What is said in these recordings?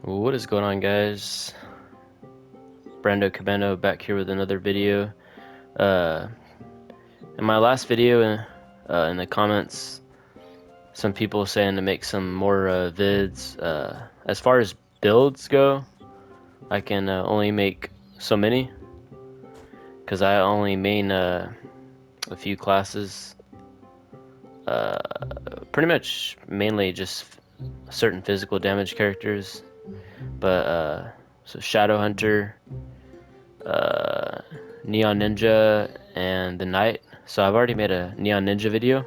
What is going on, guys? Brando Cabano back here with another video. Uh, in my last video, in the comments, some people saying to make some more vids. As far as builds go, I can only make so many because I only main a few classes. Pretty much mainly just certain physical damage characters. But so Shadow Hunter, Neon Ninja, and the Knight. So I've already made a Neon Ninja video.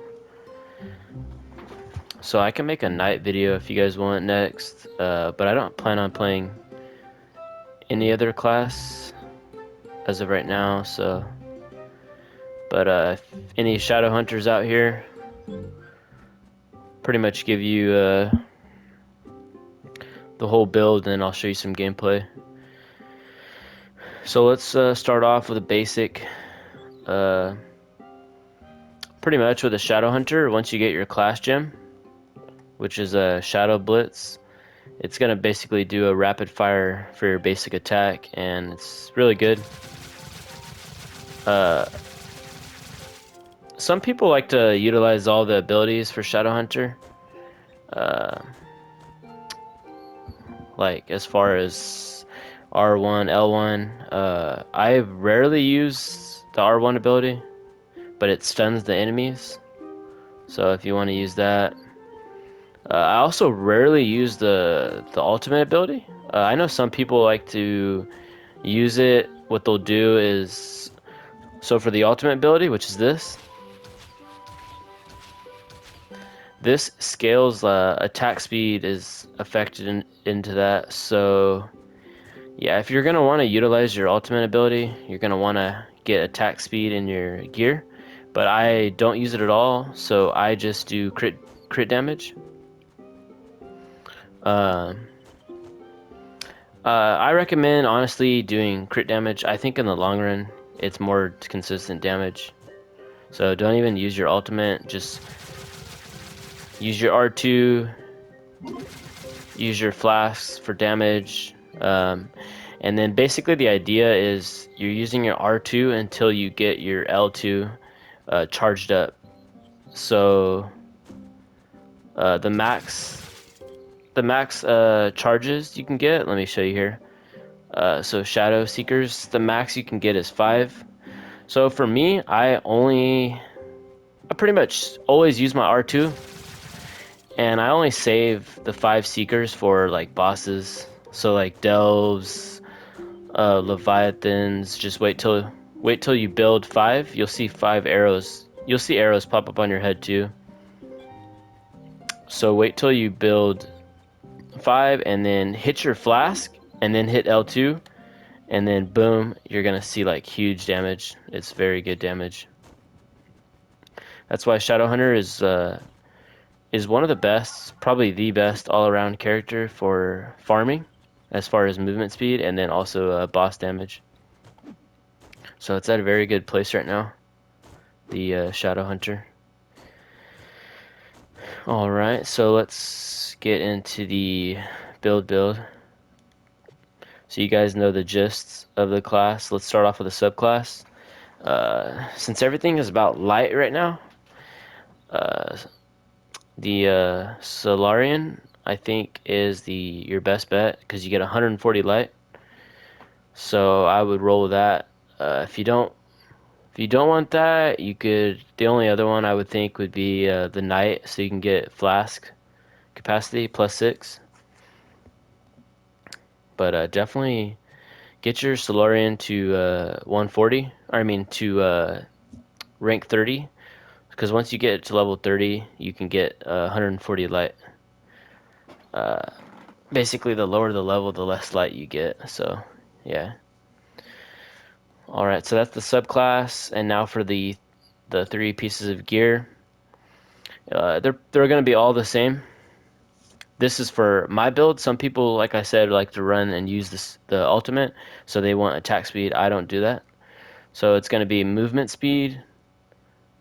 So I can make a Knight video if you guys want next. But I don't plan on playing any other class as of right now. So, but if any Shadow Hunters out here, pretty much give you the whole build, and then I'll show you some gameplay. So let's start off with a basic. Pretty much with a Shadow Hunter, once you get your class gem, which is a Shadow Blitz, it's gonna basically do a rapid fire for your basic attack, and it's really good. Some people like to utilize all the abilities for Shadow Hunter. Like as far as R1, L1, I rarely use the R1 ability, but it stuns the enemies. So if you want to use that. I also rarely use the ultimate ability. I know some people like to use it. What they'll do is, so for the ultimate ability, which is this scales attack speed is affected into that. So yeah, if you're gonna want to utilize your ultimate ability, you're gonna want to get attack speed in your gear. But I don't use it at all, so I just do crit damage. I recommend honestly doing crit damage. I think in the long run, it's more consistent damage. So don't even use your ultimate. Just use your R2, use your flasks for damage. And then basically the idea is you're using your R2 until you get your L2 charged up. So the max charges you can get, let me show you here. So Shadow Seekers, the max you can get is 5. So for me, I pretty much always use my R2, and I only save the 5 Seekers for like bosses. So like Delves, Leviathans. Just wait till you build 5. You'll see 5 arrows. You'll see arrows pop up on your head too. So wait till you build 5, and then hit your flask, and then hit L2. And then boom, you're gonna see like huge damage. It's very good damage. That's why Shadow Hunter is one of the best, probably the best all-around character for farming, as far as movement speed, and then also boss damage. So it's at a very good place right now, the Shadow Hunter. All right, so let's get into the build. So you guys know the gist of the class. Let's start off with a subclass. Since everything is about light right now, the Solarian I think is your best bet because you get 140 light. So I would roll with that. If you don't want that, you could. The only other one I would think would be the Knight, so you can get flask capacity +6. But definitely get your Solarian to 140. I mean to rank 30, because once you get to level 30, you can get 140 light. Basically, the lower the level, the less light you get. So, yeah. All right, so that's the subclass, and now for the 3 pieces of gear. They're going to be all the same. This is for my build. Some people, like I said, like to run and use the ultimate, so they want attack speed. I don't do that. So it's going to be movement speed,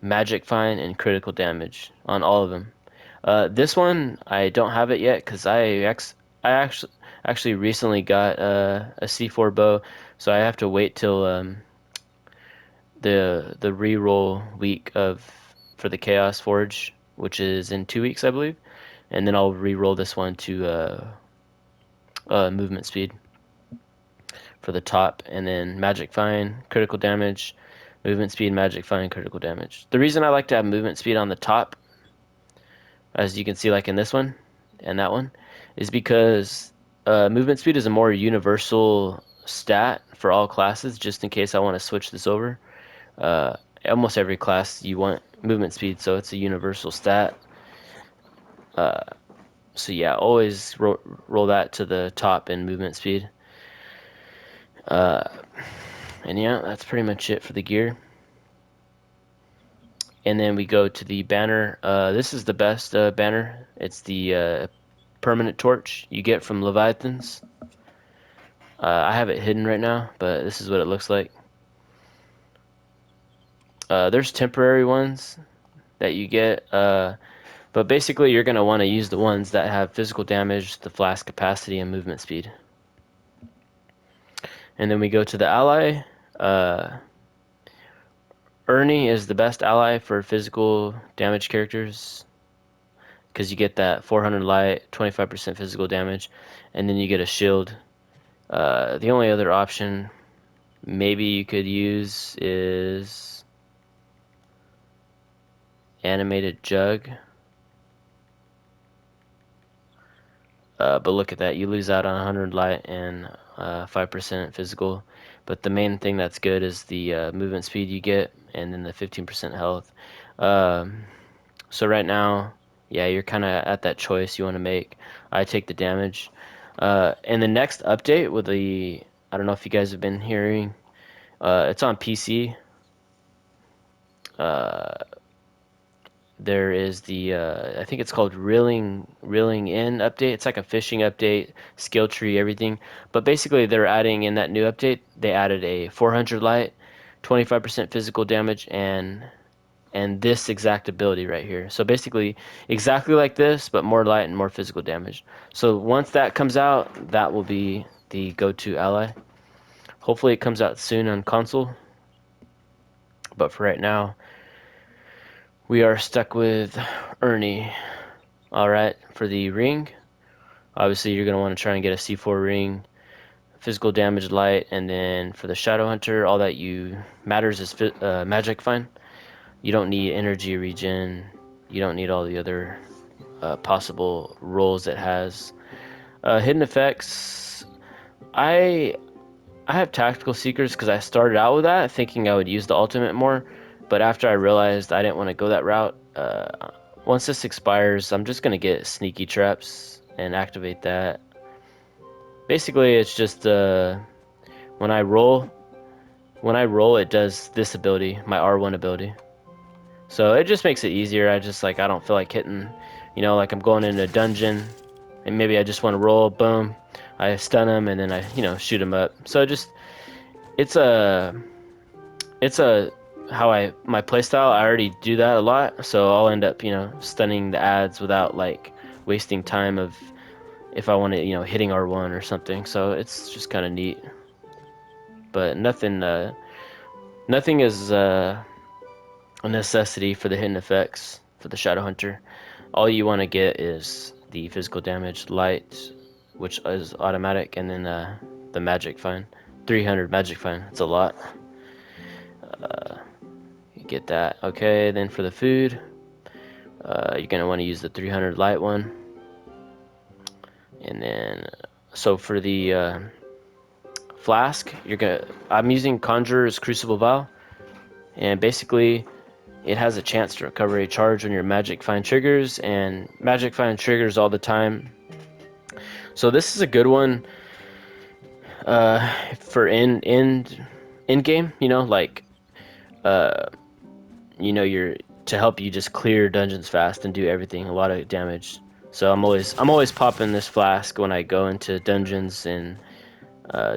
magic find, and critical damage on all of them. This one I don't have it yet because I actually recently got a C4 bow, so I have to wait till the reroll week of for the Chaos Forge, which is in 2 weeks, I believe, and then I'll reroll this one to movement speed for the top, and then magic fine, critical damage, movement speed, magic fine, critical damage. The reason I like to have movement speed on the top, as you can see, like in this one and that one, is because movement speed is a more universal stat for all classes. Just in case I want to switch this over. Uh, Almost every class you want movement speed, so it's a universal stat. So yeah, always roll that to the top in movement speed. And yeah, that's pretty much it for the gear. And then we go to the banner. This is the best banner. It's the permanent torch you get from Leviathans. I have it hidden right now, but this is what it looks like. There's temporary ones that you get, but basically you're going to want to use the ones that have physical damage, the flask capacity, and movement speed. And then we go to the ally. Ernie is the best ally for physical damage characters because you get that 400 light, 25% physical damage, and then you get a shield. The only other option maybe you could use is animated jug. But look at that, you lose out on 100 light and 5% physical. But the main thing that's good is the movement speed you get, and then the 15% health. Um, so right now, yeah, you're kind of at that choice you want to make. I take the damage. And the next update with the, I don't know if you guys have been hearing, it's on PC. There is the I think it's called reeling in update. It's like a fishing update, skill tree, everything. But basically, they're adding in that new update. They added a 400 light, 25% physical damage, and this exact ability right here. So basically, exactly like this, but more light and more physical damage. So once that comes out, that will be the go-to ally. Hopefully, it comes out soon on console. But for right now, we are stuck with Ernie. Alright, for the ring, obviously you're going to want to try and get a C4 ring, physical damage light, and then for the Shadow Hunter, all that you matters is magic fine. You don't need energy regen, you don't need all the other possible roles it has. Hidden effects, I I have tactical seekers because I started out with that thinking I would use the ultimate more, but after I realized I didn't want to go that route, once this expires, I'm just gonna get sneaky traps and activate that. Basically, it's just when I roll, when I roll, it does this ability, my R1 ability. So it just makes it easier. I just like I don't feel like hitting, like I'm going into a dungeon, and maybe I just want to roll. Boom, I stun him, and then I shoot him up. So it's a it's a how I my playstyle. I already do that a lot, so I'll end up stunning the ads without like wasting time of if I want to hitting R1 or something. So it's just kind of neat, but nothing is a necessity for the hidden effects for the Shadow Hunter. All you want to get is the physical damage light, which is automatic, and then the magic fine. 300 magic fine. It's a lot. You get that. Okay, then for the food, you're gonna want to use the 300 light one, and then so for the flask, I'm using Conjurer's Crucible Vial, and basically it has a chance to recover a charge when your magic fine triggers, and magic fine triggers all the time. So this is a good one for in game, like you're to help you just clear dungeons fast and do everything, a lot of damage. So I'm always popping this flask when I go into dungeons and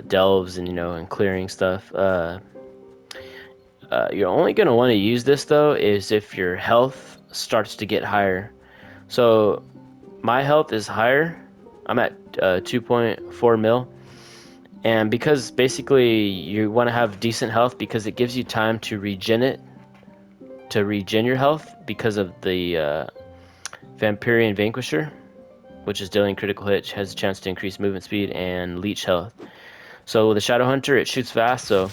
delves and and clearing stuff. You're only gonna want to use this though is if your health starts to get higher. So my health is higher, I'm at 2.4 mil. And because basically you want to have decent health because it gives you time to regen your health because of the Vampirian Vanquisher, which is dealing critical hit, has a chance to increase movement speed and leech health. So with the Shadow Hunter, it shoots fast, so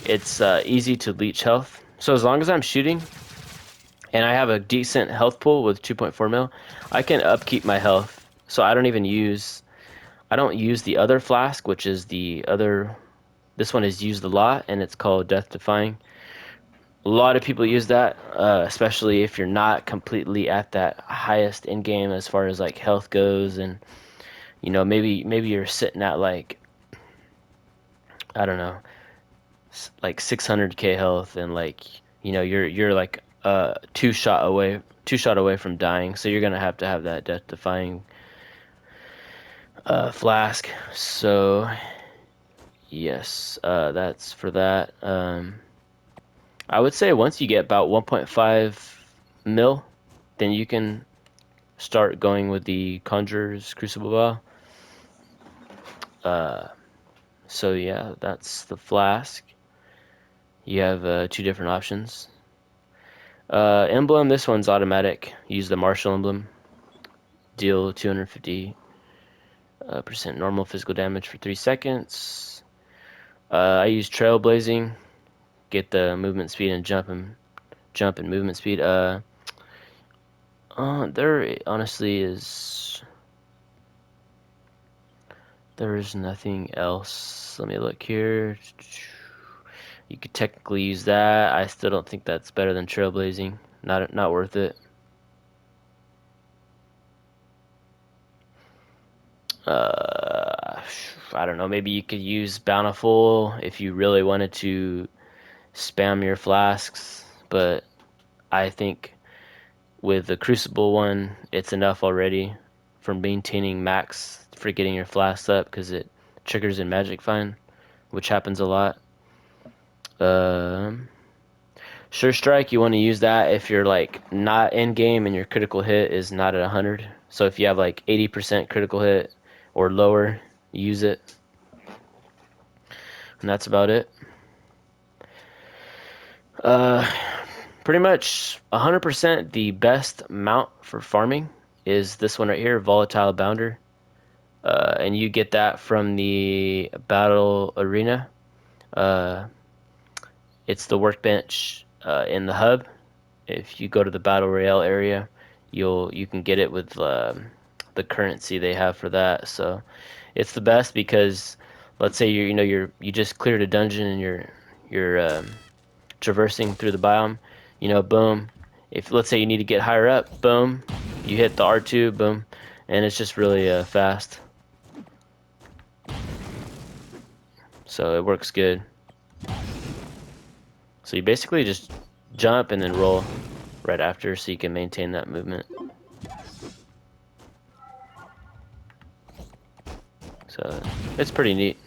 it's easy to leech health. So as long as I'm shooting and I have a decent health pool with 2.4 mil, I can upkeep my health. So I don't use the other flask, which is the other. This one is used a lot, and it's called Death Defying. A lot of people use that, especially if you're not completely at that highest end game as far as like health goes, and maybe you're sitting at like, I don't know, like 600k health, and like you're like two shot away from dying, so you're gonna have to have that Death Defying flask. So yes, that's for that. I would say once you get about 1.5 mil, then you can start going with the Conjurer's Crucible Bow. So yeah, that's the flask. You have two different options. Emblem, this one's automatic. Use the Martial Emblem. Deal 250% normal physical damage for 3 seconds. I use Trailblazing. Get the movement speed and jump and movement speed. There honestly is. There is nothing else. Let me look here. You could technically use that. I still don't think that's better than Trailblazing. Not worth it. Uh, I don't know. Maybe you could use Bountiful if you really wanted to spam your flasks, but I think with the Crucible one, it's enough already for maintaining max for getting your flasks up because it triggers in Magic Find, which happens a lot. Um, Sure Strike, you want to use that if you're like not in game and your critical hit is not at 100. So if you have like 80% critical hit or lower, use it. And that's about it. Uh, Pretty much 100% the best mount for farming is this one right here, Volatile Bounder. And you get that from the Battle Arena. Uh, it's the workbench in the hub. If you go to the Battle Royale area, you can get it with the currency they have for that. So it's the best because let's say you just cleared a dungeon and you're traversing through the biome, boom. If let's say you need to get higher up, boom, you hit the R2, boom, and it's just really fast. So it works good. So you basically just jump and then roll right after so you can maintain that movement. So it's pretty neat.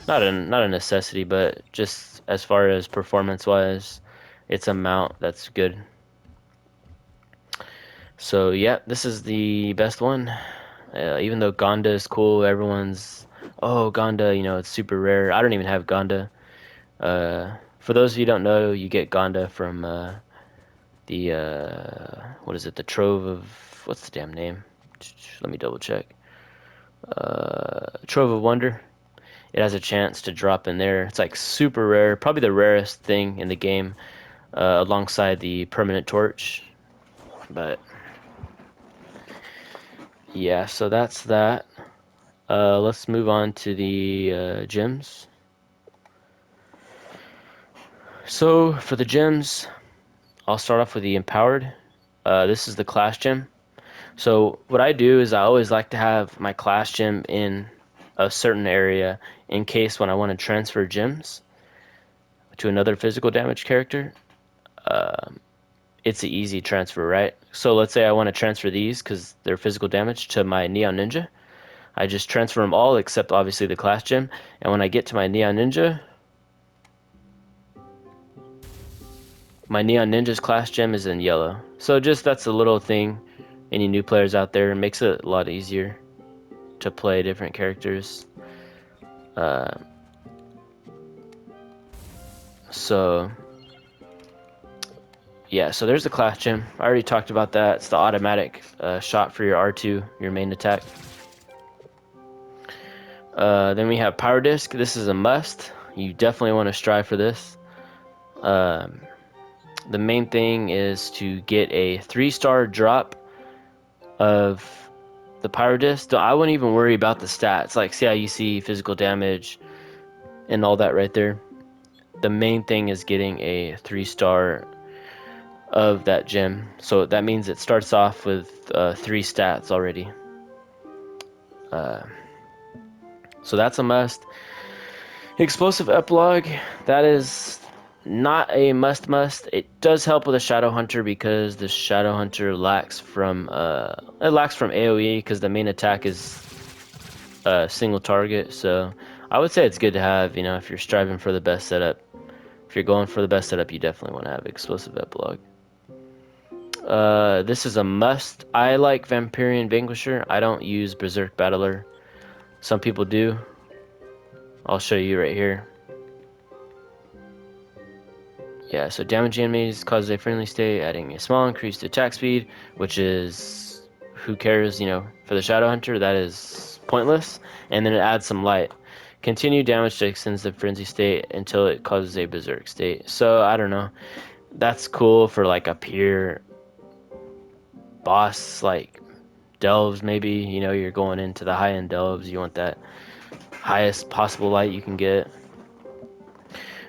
Not a necessity, but just as far as performance wise, it's a mount that's good. So yeah, this is the best one. Even though Gonda is cool, everyone's, oh, Gonda, it's super rare. I don't even have Gonda. For those of you who don't know, you get Gonda from the what is it? The Trove of, what's the damn name? Let me double check. Trove of Wonder. It has a chance to drop in there. It's like super rare, probably the rarest thing in the game, alongside the permanent torch. But yeah, so that's that. Let's move on to the gems. So for the gems, I'll start off with the empowered. This is the class gem. So what I do is I always like to have my class gem in a certain area in case when I want to transfer gems to another physical damage character, it's an easy transfer, right? So let's say I want to transfer these because they're physical damage to my Neon Ninja. I just transfer them all except obviously the class gem. And when I get to my Neon Ninja's class gem is in yellow. So just that's a little thing. Any new players out there, it makes it a lot easier. to play different characters. So yeah, so there's the class gem. I already talked about that. It's the automatic shot for your R2, your main attack. Then we have Power Disc. This is a must. You definitely want to strive for this. The main thing is to get a 3-star drop of the Power Disc. I wouldn't even worry about the stats. Like, see how you see physical damage and all that right there. The main thing is getting a 3-star of that gem. So that means it starts off with 3 stats already. So that's a must. Explosive Epilogue, that is not a must. It does help with a Shadow Hunter because the Shadow Hunter lacks from AoE because the main attack is a single target. So I would say it's good to have, you know, if you're striving for the best setup. If you're going for the best setup, you definitely want to have Explosive Epilogue. This is a must. I like Vampirian Vanquisher. I don't use Berserk Battler. Some people do. I'll show you right here. Yeah, so damaging enemies causes a friendly state, adding a small increased attack speed, which is, who cares, you know, for the Shadow Hunter, that is pointless. And then it adds some light. Continue damage to extends the frenzy state until it causes a berserk state. So, I don't know. That's cool for like a pure boss, like delves maybe. You know, you're going into the high-end delves. You want that highest possible light you can get.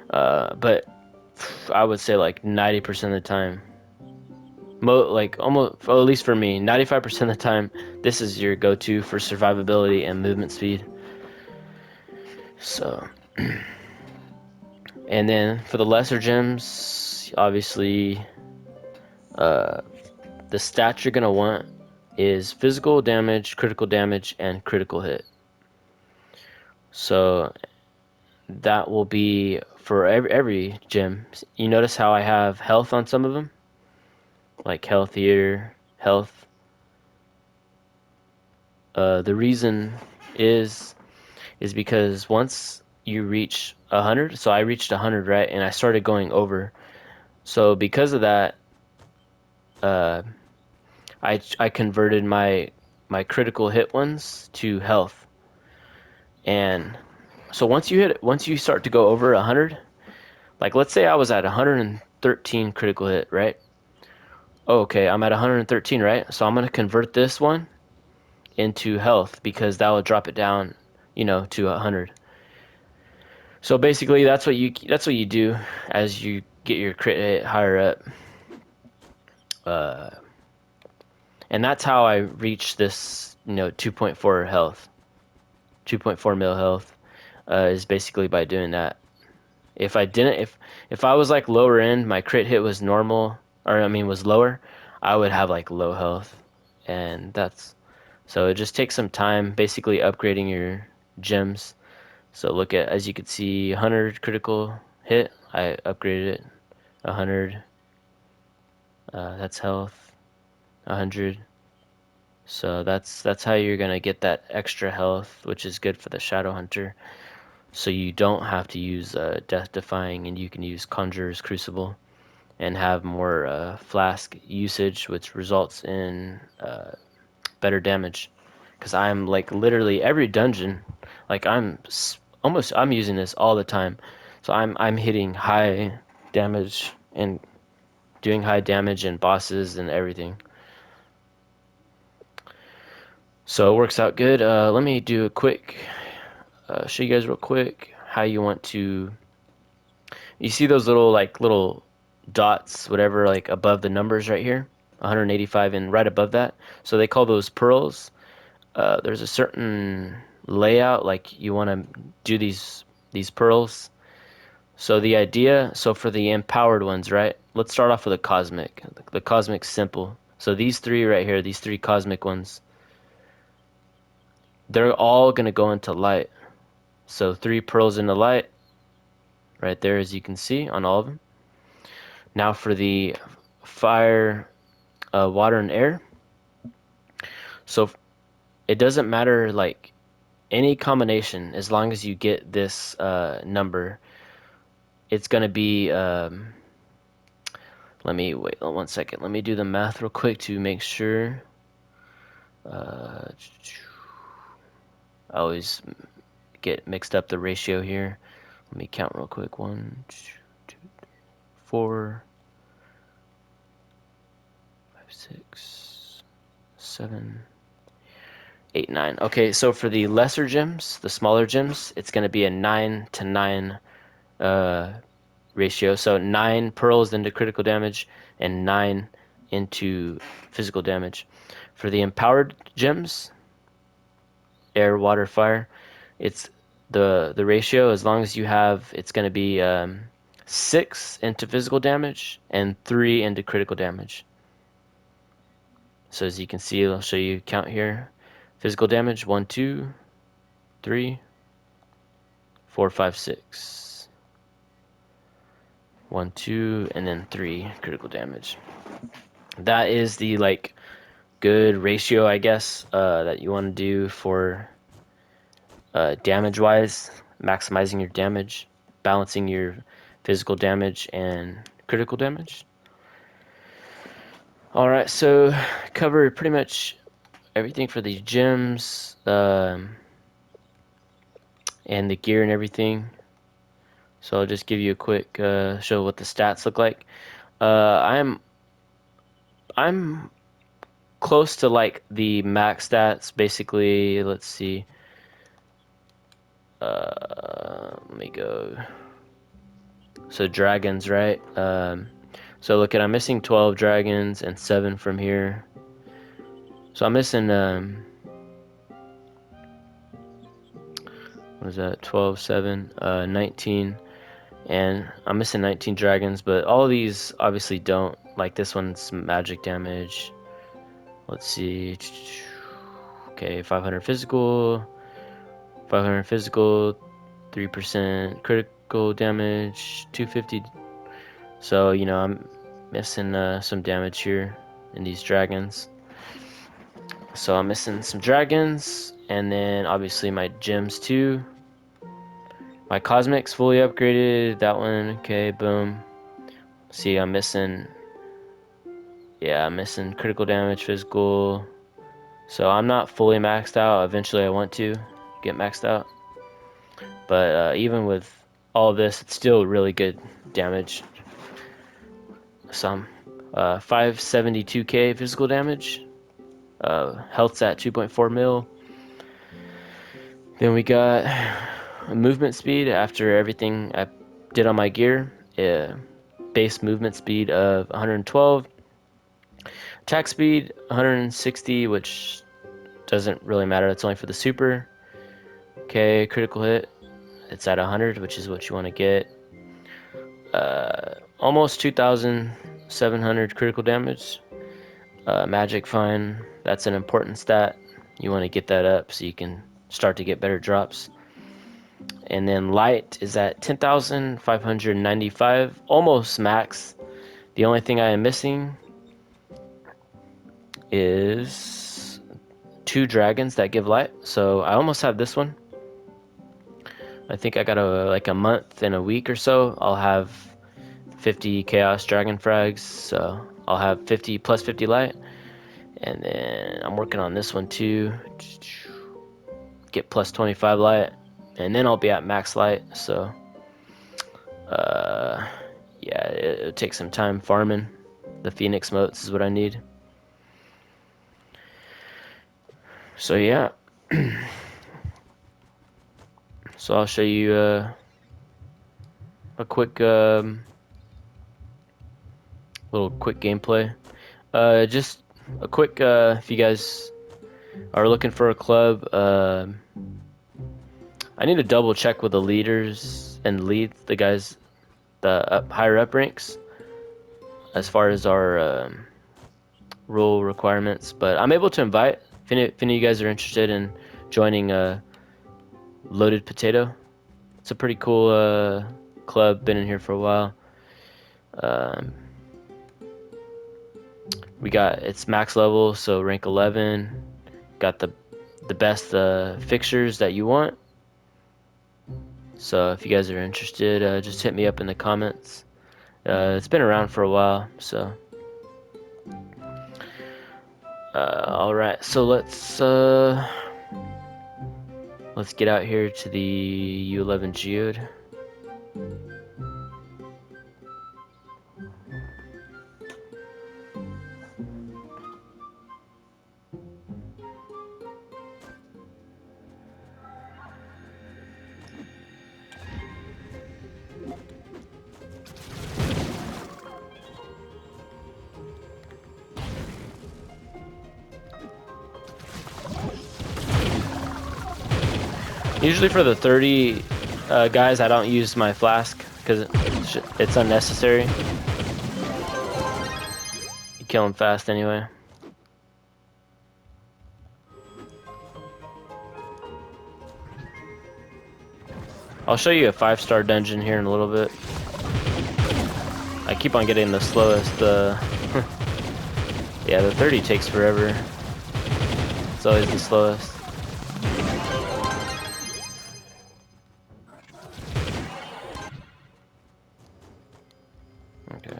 But I would say like 90% of the time, like almost, well, at least for me, 95% of the time, this is your go-to for survivability and movement speed. So, and then for the lesser gems, obviously, the stats you're gonna want is physical damage, critical damage, and critical hit. So that will be for every gem. You notice how I have health on some of them, like health here, health. The reason is because once you reach 100, so I reached 100, right, and I started going over. So because of that, uh, I converted my critical hit ones to health, and so once you start to go over 100, like let's say I was at 113 critical hit, right? Okay, I'm at 113, right? So I'm gonna convert this one into health because that will drop it down, you know, to 100. So basically, that's what you do as you get your crit hit higher up, and that's how I reach this, you know, 2.4 health, 2.4 mil health, is basically by doing that. If I didn't, if I was like lower end, my crit hit was normal, or I mean was lower, I would have like low health, and that's so it just takes some time, basically upgrading your gems. So look at, as you can see, 100 critical hit. I upgraded it 100. That's health 100. So that's how you're gonna get that extra health, which is good for the Shadow Hunter. So you don't have to use Death Defying, and you can use Conjurer's Crucible and have more flask usage, which results in better damage. Because I'm like literally every dungeon, like I'm using this all the time. So I'm hitting high damage and doing high damage in bosses and everything. So it works out good. Let me do a quick, show you guys real quick how you want to. You see those little dots, whatever, like above the numbers right here, 185 and right above that. So they call those pearls. There's a certain layout, like you want to do these pearls. So the idea, so for the empowered ones, right? Let's start off with a cosmic. The cosmic's simple. So these three right here, these three cosmic ones, they're all gonna go into light. So 3 pearls into light, right there, as you can see on all of them. Now for the fire, water, and air. So it doesn't matter, like any combination, as long as you get this number, it's gonna be let me wait 1 second. Let me do the math real quick to make sure. I always get mixed up the ratio here. Let me count real quick. 1, 2, 3, 4, 5, 6, 7, 8, 9. Okay, so for the lesser gems, the smaller gems, it's going to be a 9 to 9 ratio. So 9 pearls into critical damage and 9 into physical damage. For the empowered gems, air, water, fire, it's the ratio, as long as you have, it's going to be 6 into physical damage and 3 into critical damage. So as you can see, I'll show you count here. Physical damage 1, 2, 3, 4, 5, 6. 1, 2, and then 3 critical damage. That is the like good ratio, I guess, that you want to do for damage wise, maximizing your damage, balancing your physical damage and critical damage. Alright, so cover pretty much everything for these gems and the gear and everything. So I'll just give you a quick show what the stats look like. I'm close to like the max stats, basically. Let's see. Let me go. So dragons, right? So look at, I'm missing 12 dragons and 7 from here. So I'm missing what is that? 12, 7, 19, and I'm missing 19 dragons. But all of these obviously don't. Like this one's magic damage. Let's see. Okay, 500 physical, 500 physical, 3% critical damage, 250. So, you know, I'm missing some damage here in these dragons. So I'm missing some dragons, and then obviously my gems too. My cosmics fully upgraded. That one, okay, boom. See, I'm missing, yeah, I'm missing critical damage, physical. So I'm not fully maxed out. Eventually I want to get maxed out. But even with all of this, it's still really good damage. Some 572k physical damage. Health's at 2.4 mil. Then we got movement speed after everything I did on my gear. Base movement speed of 112. Attack speed 160, which doesn't really matter. That's only for the super. Okay, critical hit. It's at 100, which is what you want to get. Almost 2,700 critical damage. Magic fine. That's an important stat. You want to get that up so you can start to get better drops. And then light is at 10,595, almost max. The only thing I am missing is 2 dragons that give light. So I almost have this one. I think I got like a month and a week or so. I'll have 50 chaos dragon frags. So I'll have 50 plus 50 light. And then I'm working on this one too. Get plus 25 light. And then I'll be at max light. So yeah, it'll take some time farming. The Phoenix motes is what I need. So yeah. So I'll show you a quick little quick gameplay. Just a quick if you guys are looking for a club, I need to double check with the leaders and the guys, the higher up ranks, as far as our rule requirements. But I'm able to invite if any of you guys are interested in joining Loaded Potato. It's a pretty cool club. Been in here for a while. It's max level, so rank 11. Got the the best fixtures that you want. So if you guys are interested, just hit me up in the comments. It's been around for a while, so all right. So let's get out here to the U11 geode. Usually for the 30 guys, I don't use my flask because it's unnecessary. You kill them fast anyway. I'll show you a 5-star dungeon here in a little bit. I keep on getting the slowest. Yeah, the 30 takes forever. It's always the slowest. Okay.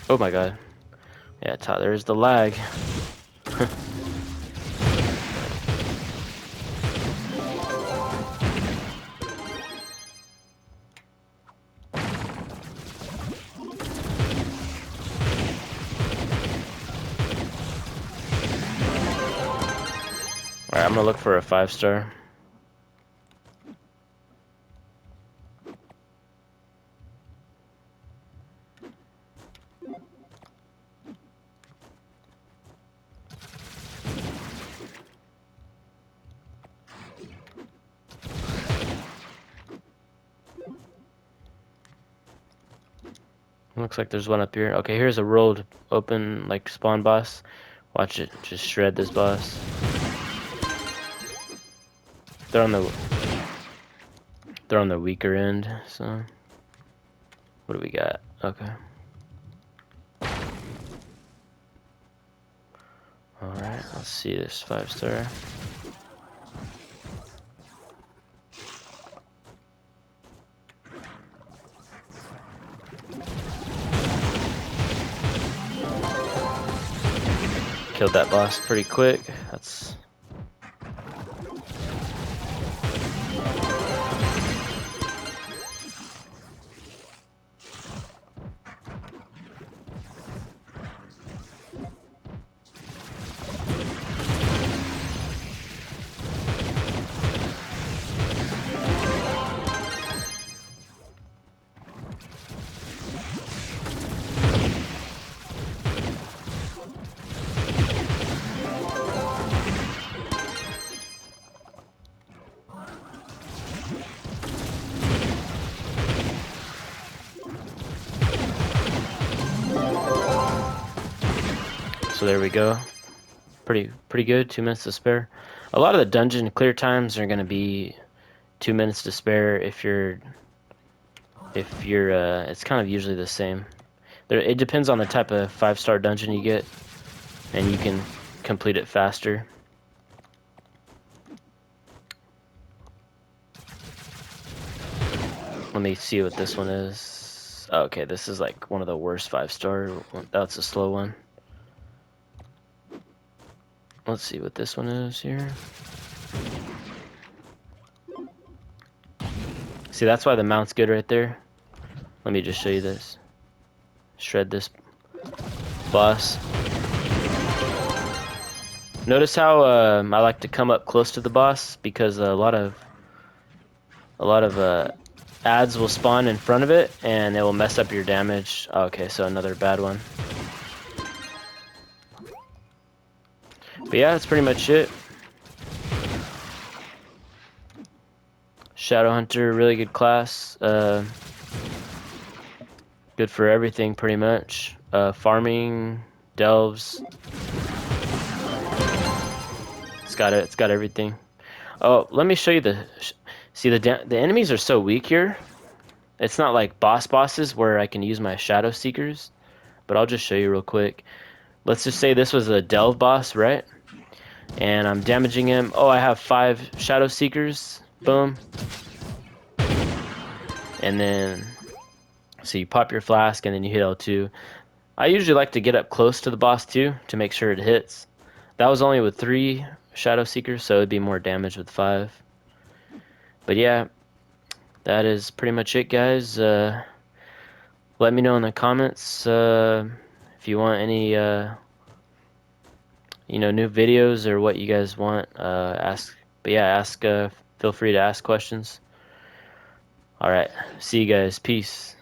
Oh my god. Yeah, there's the lag. Alright, I'm gonna look for a 5-star. Looks like there's one up here. Okay, here's a rolled open like spawn boss. Watch it just shred this boss. They're on the weaker end, so what do we got? Okay. Alright, let's see this 5-star. Killed that boss pretty quick. That's so there we go. Pretty good. 2 minutes to spare. A lot of the dungeon clear times are gonna be 2 minutes to spare if you're it's kind of usually the same. It depends on the type of 5-star dungeon you get, and you can complete it faster. Let me see what this one is. Oh, okay, this is like one of the worst 5-star. That's a slow one. Let's see what this one is here. See, that's why the mount's good right there. Let me just show you this. Shred this boss. Notice how I like to come up close to the boss because a lot of ads will spawn in front of it and it will mess up your damage. Okay, so another bad one. But yeah, that's pretty much it. Shadow Hunter, really good class. Good for everything, pretty much. Farming, delves. It's got everything. Oh, let me show you the. See, the enemies are so weak here. It's not like bosses where I can use my Shadow Seekers, but I'll just show you real quick. Let's just say this was a delve boss, right? And I'm damaging him. Oh, I have 5 Shadow Seekers. Boom. And then, so you pop your flask and then you hit L2. I usually like to get up close to the boss too to make sure it hits. That was only with 3 Shadow Seekers, so it'd be more damage with 5. But yeah, that is pretty much it, guys. Let me know in the comments if you want any new videos or what you guys want. Ask, but yeah, ask. Feel free to ask questions. All right, see you guys. Peace.